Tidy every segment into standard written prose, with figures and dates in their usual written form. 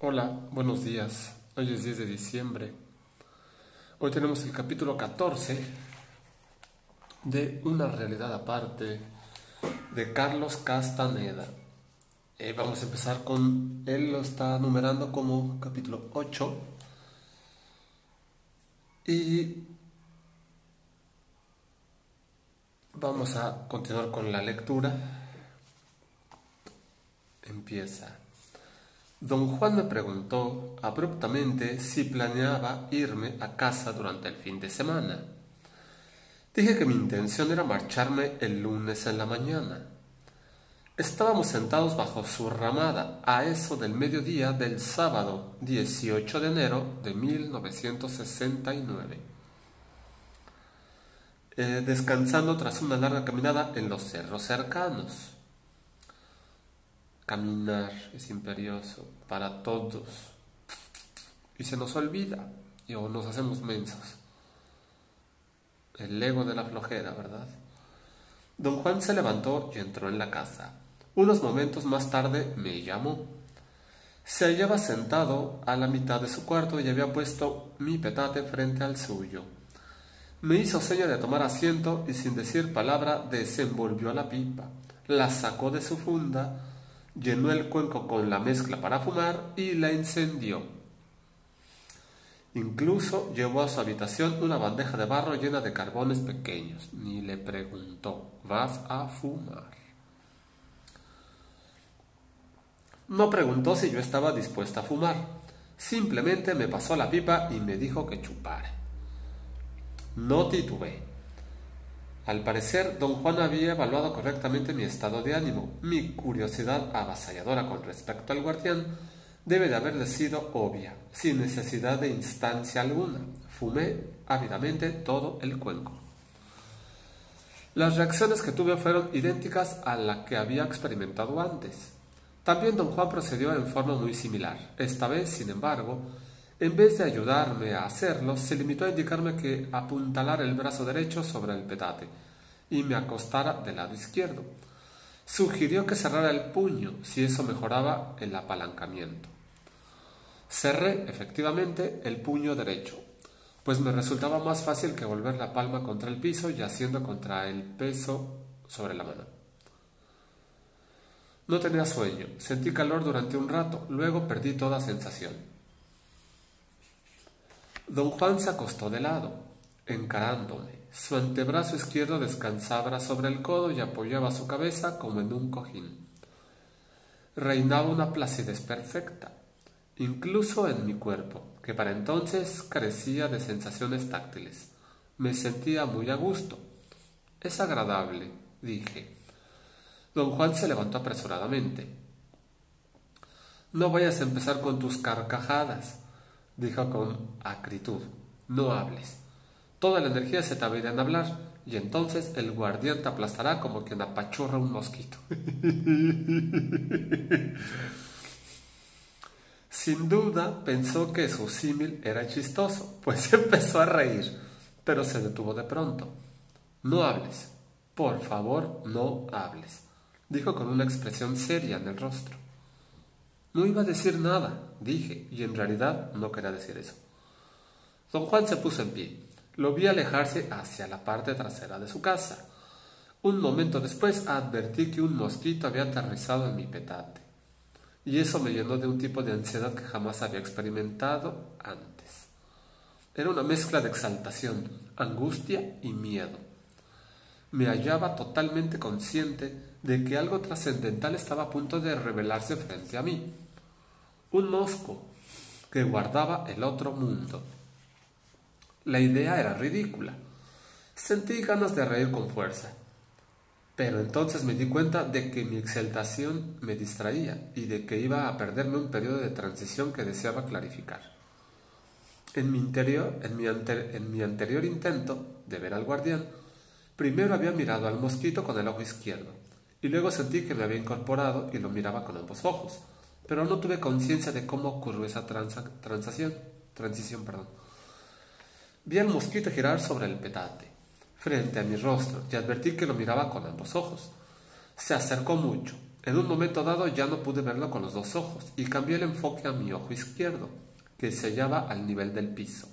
Hola, buenos días. Hoy es 10 de diciembre. Hoy tenemos el capítulo 14 de Una realidad aparte de Carlos Castaneda. Vamos a empezar con, él lo está numerando como capítulo 8 y vamos a continuar con la lectura. Empieza. Don Juan me preguntó abruptamente si planeaba irme a casa durante el fin de semana. Dije que mi intención era marcharme el lunes en la mañana. Estábamos sentados bajo su ramada a eso del mediodía del sábado 18 de enero de 1969, descansando tras una larga caminada en los cerros cercanos. Caminar es imperioso para todos y se nos olvida o nos hacemos mensos. El ego de la flojera, ¿verdad? Don Juan se levantó y entró en la casa. Unos momentos más tarde me llamó. Se hallaba sentado a la mitad de su cuarto y había puesto mi petate frente al suyo. Me hizo seña de tomar asiento y sin decir palabra desenvolvió la pipa, la sacó de su funda, llenó el cuenco con la mezcla para fumar y la encendió. Incluso llevó a su habitación una bandeja de barro llena de carbones pequeños. Ni le preguntó: ¿vas a fumar? No preguntó si yo estaba dispuesta a fumar. Simplemente me pasó la pipa y me dijo que chupara. No titubeé. Al parecer, don Juan había evaluado correctamente mi estado de ánimo. Mi curiosidad avasalladora con respecto al guardián debe de haberle sido obvia, sin necesidad de instancia alguna. Fumé ávidamente todo el cuenco. Las reacciones que tuve fueron idénticas a las que había experimentado antes. También don Juan procedió en forma muy similar. Esta vez, sin embargo, en vez de ayudarme a hacerlo, se limitó a indicarme que apuntalara el brazo derecho sobre el petate y me acostara del lado izquierdo. Sugirió que cerrara el puño, si eso mejoraba el apalancamiento. Cerré, efectivamente, el puño derecho, pues me resultaba más fácil que volver la palma contra el piso y haciendo contra el peso sobre la mano. No tenía sueño, sentí calor durante un rato, luego perdí toda sensación. Don Juan se acostó de lado, encarándome. Su antebrazo izquierdo descansaba sobre el codo y apoyaba su cabeza como en un cojín. Reinaba una placidez perfecta, incluso en mi cuerpo, que para entonces carecía de sensaciones táctiles. Me sentía muy a gusto. Es agradable, dije. Don Juan se levantó apresuradamente. No vayas a empezar con tus carcajadas, dijo con acritud. No hables. Toda la energía se te va a ir en hablar, y entonces el guardián te aplastará como quien apachurra un mosquito. Sin duda pensó que su símil era chistoso, pues empezó a reír, pero se detuvo de pronto. No hables. Por favor, no hables, dijo con una expresión seria en el rostro. No iba a decir nada, dije, y en realidad no quería decir eso. Don Juan se puso en pie. Lo vi alejarse hacia la parte trasera de su casa. Un momento después advertí que un mosquito había aterrizado en mi petate, y eso me llenó de un tipo de ansiedad que jamás había experimentado antes. Era una mezcla de exaltación, angustia y miedo. Me hallaba totalmente consciente de que algo trascendental estaba a punto de revelarse frente a mí. Un mosco que guardaba el otro mundo. La idea era ridícula. Sentí ganas de reír con fuerza. Pero entonces me di cuenta de que mi exaltación me distraía y de que iba a perderme un periodo de transición que deseaba clarificar. En mi anterior intento de ver al guardián, primero había mirado al mosquito con el ojo izquierdo, y luego sentí que me había incorporado y lo miraba con ambos ojos, pero no tuve conciencia de cómo ocurrió esa transición. Vi al mosquito girar sobre el petate, frente a mi rostro, y advertí que lo miraba con ambos ojos. Se acercó mucho, En un momento dado ya no pude verlo con los dos ojos y cambié el enfoque a mi ojo izquierdo, que se hallaba al nivel del piso.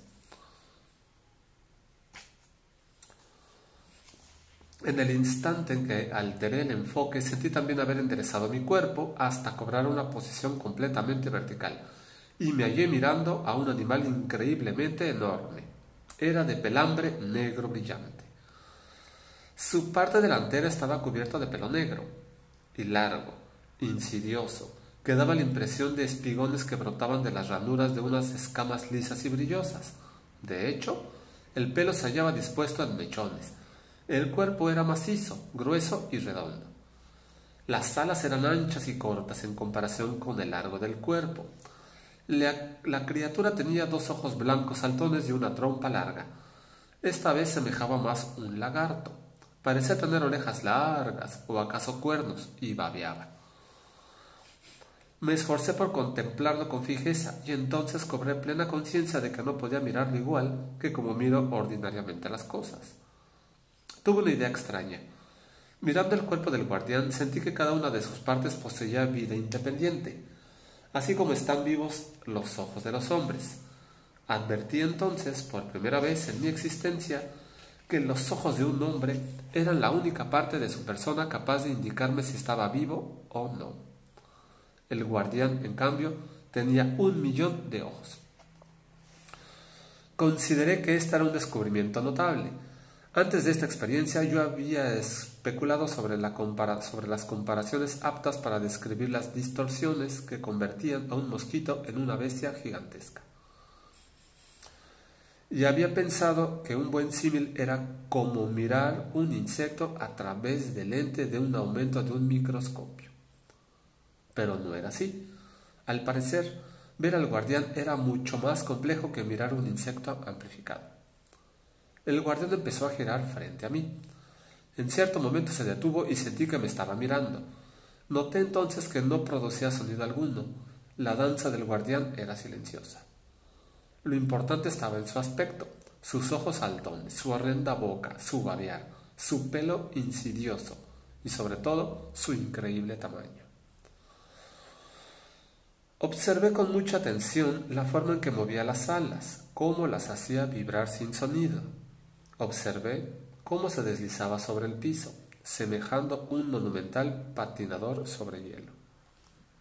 En el instante en que alteré el enfoque, sentí también haber enderezado mi cuerpo hasta cobrar una posición completamente vertical, y me hallé mirando a un animal increíblemente enorme. Era de pelambre negro brillante. Su parte delantera estaba cubierta de pelo negro y largo, insidioso, que daba la impresión de espigones que brotaban de las ranuras de unas escamas lisas y brillosas. De hecho, el pelo se hallaba dispuesto en mechones. El cuerpo era macizo, grueso y redondo. Las alas eran anchas y cortas en comparación con el largo del cuerpo. La criatura tenía dos ojos blancos saltones y una trompa larga. Esta vez semejaba más un lagarto. Parecía tener orejas largas o acaso cuernos y babeaba. Me esforcé por contemplarlo con fijeza y entonces cobré plena conciencia de que no podía mirarlo igual que como miro ordinariamente las cosas. Tuve una idea extraña. Mirando el cuerpo del guardián, sentí que cada una de sus partes poseía vida independiente, así como están vivos los ojos de los hombres. Advertí entonces, por primera vez en mi existencia, que los ojos de un hombre eran la única parte de su persona capaz de indicarme si estaba vivo o no. El guardián, en cambio, tenía 1.000.000 de ojos. Consideré que este era un descubrimiento notable. Antes de esta experiencia yo había especulado sobre las comparaciones aptas para describir las distorsiones que convertían a un mosquito en una bestia gigantesca. Y había pensado que un buen símil era como mirar un insecto a través del lente de un aumento de un microscopio. Pero no era así. Al parecer, ver al guardián era mucho más complejo que mirar un insecto amplificado. El guardián empezó a girar frente a mí. En cierto momento se detuvo y sentí que me estaba mirando. Noté entonces que no producía sonido alguno. La danza del guardián era silenciosa. Lo importante estaba en su aspecto, sus ojos saltones, su horrenda boca, su babear, su pelo insidioso y sobre todo su increíble tamaño. Observé con mucha atención la forma en que movía las alas, cómo las hacía vibrar sin sonido. Observé cómo se deslizaba sobre el piso, semejando un monumental patinador sobre hielo.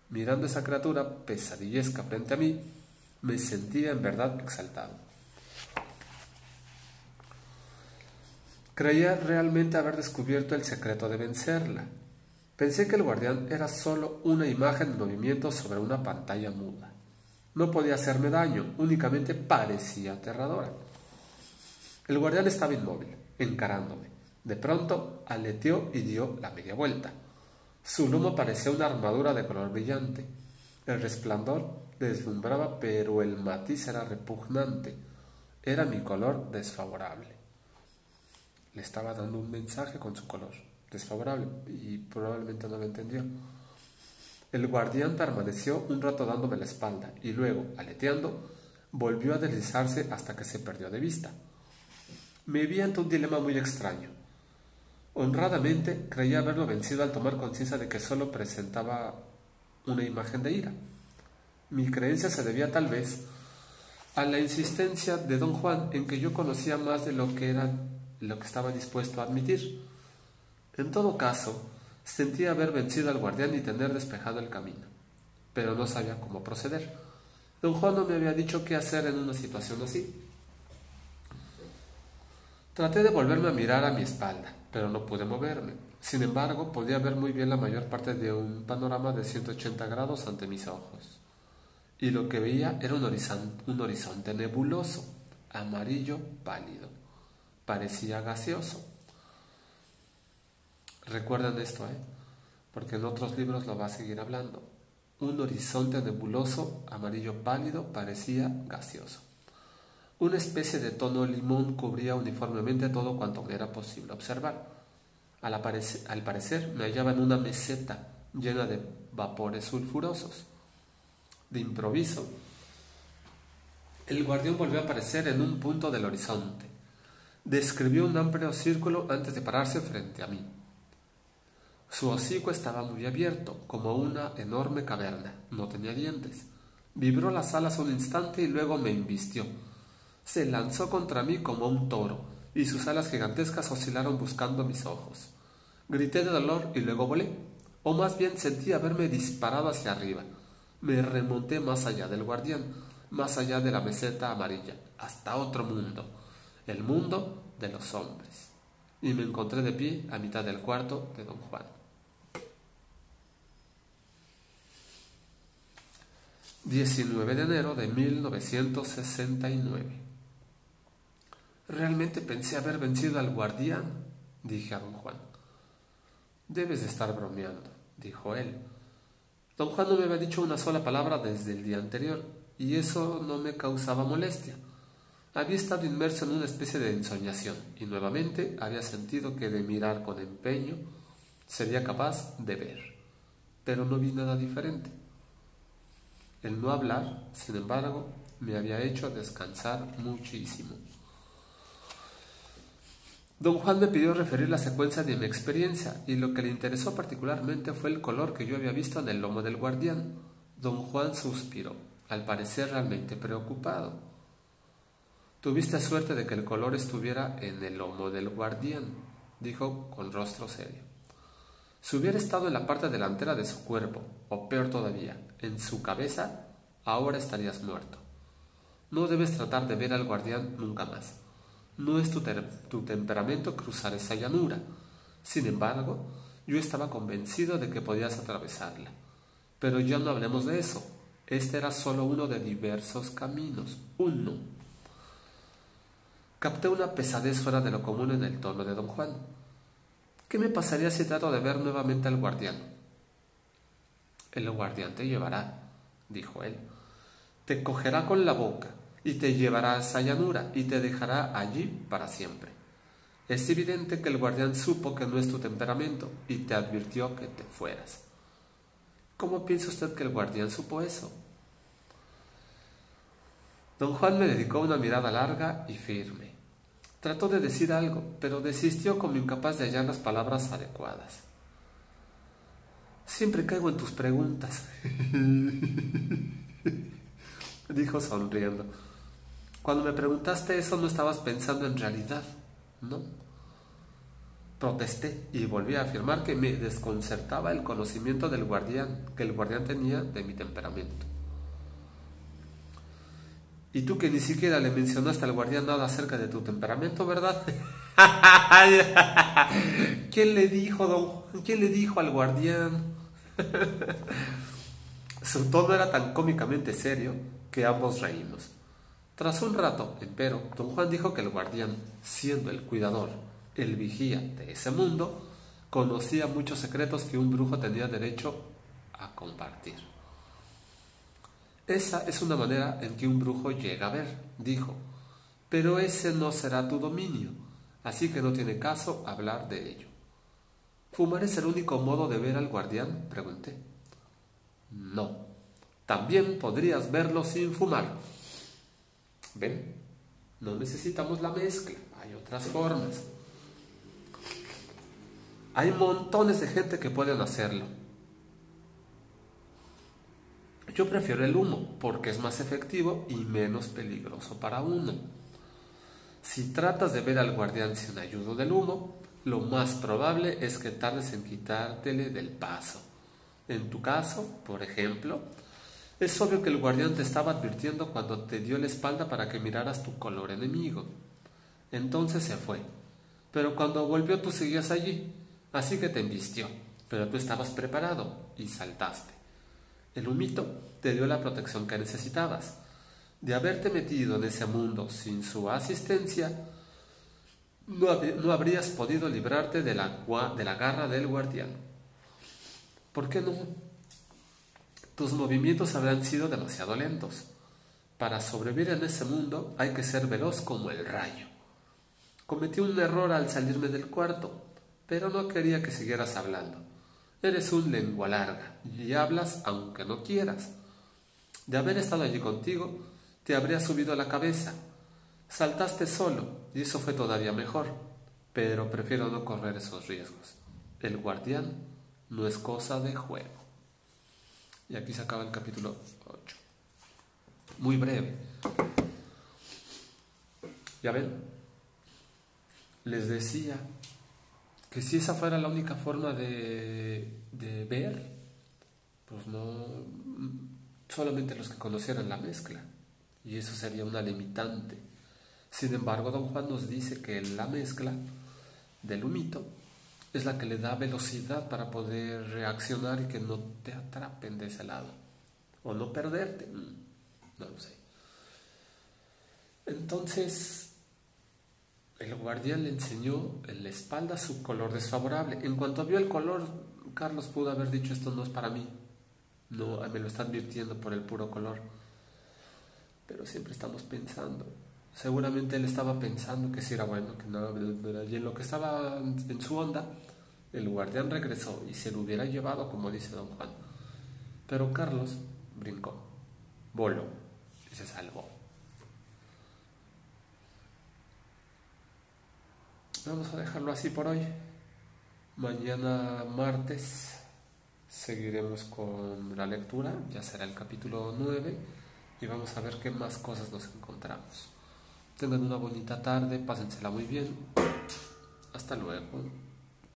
Mirando esa criatura pesadillesca frente a mí, me sentía en verdad exaltado. Creía realmente haber descubierto el secreto de vencerla. Pensé que el guardián era solo una imagen en movimiento sobre una pantalla muda. No podía hacerme daño, únicamente parecía aterradora. El guardián estaba inmóvil, encarándome. De pronto aleteó y dio la media vuelta. Su lomo parecía una armadura de color brillante. El resplandor deslumbraba, pero el matiz era repugnante. Era mi color desfavorable. Le estaba dando un mensaje con su color desfavorable y probablemente no lo entendió. El guardián permaneció un rato dándome la espalda y luego, aleteando, volvió a deslizarse hasta que se perdió de vista. Me vi ante un dilema muy extraño. Honradamente creía haberlo vencido al tomar conciencia de que solo presentaba una imagen de ira. Mi creencia se debía tal vez a la insistencia de don Juan en que yo conocía más de lo que estaba dispuesto a admitir. En todo caso, sentía haber vencido al guardián y tener despejado el camino, pero no sabía cómo proceder. Don Juan no me había dicho qué hacer en una situación así. Traté de volverme a mirar a mi espalda, pero no pude moverme. Sin embargo, podía ver muy bien la mayor parte de un panorama de 180 grados ante mis ojos. Y lo que veía era un horizonte nebuloso, amarillo pálido. Parecía gaseoso. Recuerden esto, porque en otros libros lo va a seguir hablando. Un horizonte nebuloso, amarillo pálido, parecía gaseoso. Una especie de tono limón cubría uniformemente todo cuanto me era posible observar. Al parecer me hallaba en una meseta llena de vapores sulfurosos. De improviso, el guardián volvió a aparecer en un punto del horizonte. Describió un amplio círculo antes de pararse frente a mí. Su hocico estaba muy abierto, como una enorme caverna. No tenía dientes. Vibró las alas un instante y luego me embistió. Se lanzó contra mí como un toro, y sus alas gigantescas oscilaron buscando mis ojos. Grité de dolor y luego volé, o más bien sentí haberme disparado hacia arriba. Me remonté más allá del guardián, más allá de la meseta amarilla, hasta otro mundo, el mundo de los hombres. Y me encontré de pie a mitad del cuarto de don Juan. 19 de enero de 1969. Realmente pensé haber vencido al guardián, dije a don Juan. Debes de estar bromeando, dijo él. Don Juan no me había dicho una sola palabra desde el día anterior, y eso no me causaba molestia. Había estado inmerso en una especie de ensoñación, y nuevamente había sentido que de mirar con empeño sería capaz de ver. Pero no vi nada diferente. El no hablar, sin embargo, me había hecho descansar muchísimo. Don Juan me pidió referir la secuencia de mi experiencia, y lo que le interesó particularmente fue el color que yo había visto en el lomo del guardián. Don Juan suspiró, al parecer realmente preocupado. Tuviste suerte de que el color estuviera en el lomo del guardián, dijo con rostro serio. Si hubiera estado en la parte delantera de su cuerpo, o peor todavía, en su cabeza, ahora estarías muerto. No debes tratar de ver al guardián nunca más. No es tu temperamento cruzar esa llanura. Sin embargo, yo estaba convencido de que podías atravesarla. Pero ya no hablemos de eso. Este era solo uno de diversos caminos. Uno. Capté una pesadez fuera de lo común en el tono de don Juan. ¿Qué me pasaría si trato de ver nuevamente al guardián? El guardián te llevará, dijo él. Te cogerá con la boca y te llevará a esa llanura y te dejará allí para siempre. Es evidente que el guardián supo que no es tu temperamento y te advirtió que te fueras. ¿Cómo piensa usted que el guardián supo eso? Don Juan me dedicó una mirada larga y firme. Trató de decir algo, pero desistió como incapaz de hallar las palabras adecuadas. Siempre caigo en tus preguntas, dijo sonriendo. Cuando me preguntaste eso no estabas pensando en realidad, ¿no? Protesté y volví a afirmar que me desconcertaba el conocimiento del guardián, que el guardián tenía de mi temperamento. Y tú que ni siquiera le mencionaste al guardián nada acerca de tu temperamento, ¿verdad? ¿Quién le dijo, don Juan? ¿Quién le dijo al guardián? Su tono era tan cómicamente serio que ambos reímos. Tras un rato, empero, don Juan dijo que el guardián, siendo el cuidador, el vigía de ese mundo, conocía muchos secretos que un brujo tenía derecho a compartir. Esa es una manera en que un brujo llega a ver, dijo, pero ese no será tu dominio, así que no tiene caso hablar de ello. ¿Fumar es el único modo de ver al guardián?, pregunté. No, también podrías verlo sin fumar. ¿Ven? No necesitamos la mezcla, hay otras formas. Hay montones de gente que pueden hacerlo. Yo prefiero el humo porque es más efectivo y menos peligroso para uno. Si tratas de ver al guardián sin ayuda del humo, lo más probable es que tardes en quitártele del paso. En tu caso, por ejemplo, es obvio que el guardián te estaba advirtiendo cuando te dio la espalda para que miraras tu color enemigo. Entonces se fue, pero cuando volvió tú seguías allí, así que te embistió, pero tú estabas preparado y saltaste. El humito te dio la protección que necesitabas. De haberte metido en ese mundo sin su asistencia, no habrías podido librarte de la garra del guardián. ¿Por qué no? Tus movimientos habrán sido demasiado lentos. Para sobrevivir en ese mundo hay que ser veloz como el rayo. Cometí un error al salirme del cuarto, pero no quería que siguieras hablando. Eres un lengua larga y hablas aunque no quieras. De haber estado allí contigo, te habría subido a la cabeza. Saltaste solo y eso fue todavía mejor, pero prefiero no correr esos riesgos. El guardián no es cosa de juego. Y aquí se acaba el capítulo 8. Muy breve. ¿Ya ven? Les decía que si esa fuera la única forma de ver, pues no, solamente los que conocieran la mezcla, y eso sería una limitante. Sin embargo, don Juan nos dice que la mezcla del humito es la que le da velocidad para poder reaccionar y que no te atrapen de ese lado, o no perderte, no lo sé. Entonces el guardián le enseñó en la espalda su color desfavorable. En cuanto vio el color, Carlos pudo haber dicho: esto no es para mí, no, me lo está advirtiendo por el puro color. Pero siempre estamos pensando. Seguramente él estaba pensando que sí era bueno, que no, y en lo que estaba en su onda, el guardián regresó y se lo hubiera llevado, como dice don Juan. Pero Carlos brincó, voló y se salvó. Vamos a dejarlo así por hoy. Mañana martes seguiremos con la lectura, ya será el capítulo 9 y vamos a ver qué más cosas nos encontramos. Tengan una bonita tarde, pásensela muy bien. Hasta luego.